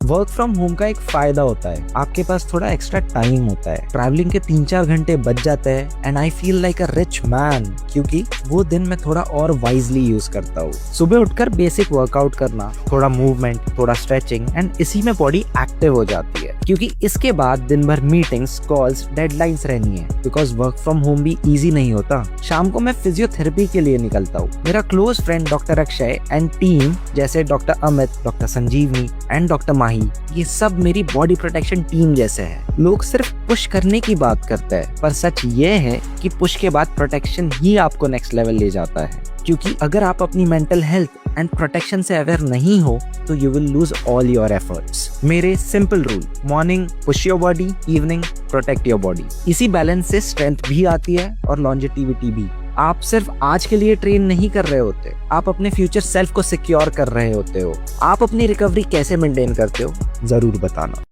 Work from home का एक फायदा होता है, आपके पास थोड़ा एक्स्ट्रा टाइम होता है। ट्रैवलिंग के 3-4 घंटे बच जाते हैं and I feel like a rich man, क्योंकि वो दिन मैं थोड़ा और वाइजली यूज करता हूँ। सुबह उठकर बेसिक वर्कआउट करना, थोड़ा मूवमेंट, थोड़ा स्ट्रेचिंग एंड इसी में बॉडी एक्टिव हो जाती है, क्योंकि इसके बाद दिन भर मीटिंग्स, कॉल्स, डेडलाइंस रहनी है। बिकॉज वर्क फ्रॉम होम भी इजी नहीं होता। शाम को मैं फिजियोथेरेपी के लिए निकलता हूँ। मेरा close friend doctor Akshay and team जैसे doctor Amit, doctor Sanjivani and doctor Mahi, ये सब मेरी बॉडी प्रोटेक्शन टीम जैसे है। लोग सिर्फ पुश करने की बात करते हैं, पर सच ये है कि पुश के बाद प्रोटेक्शन ही आपको नेक्स्ट लेवल ले जाता है। क्योंकि अगर आप अपनी मेंटल हेल्थ एंड प्रोटेक्शन से अवेयर नहीं हो तो you will lose all your efforts. मेरे simple rule, morning push your body, evening protect your body. इसी बैलेंस से स्ट्रेंथ भी आती है और लॉन्जेटिविटी भी। आप सिर्फ आज के लिए ट्रेन नहीं कर रहे होते, आप अपने फ्यूचर सेल्फ को सिक्योर कर रहे होते हो। आप अपनी रिकवरी कैसे मेंटेन करते हो, जरूर बताना।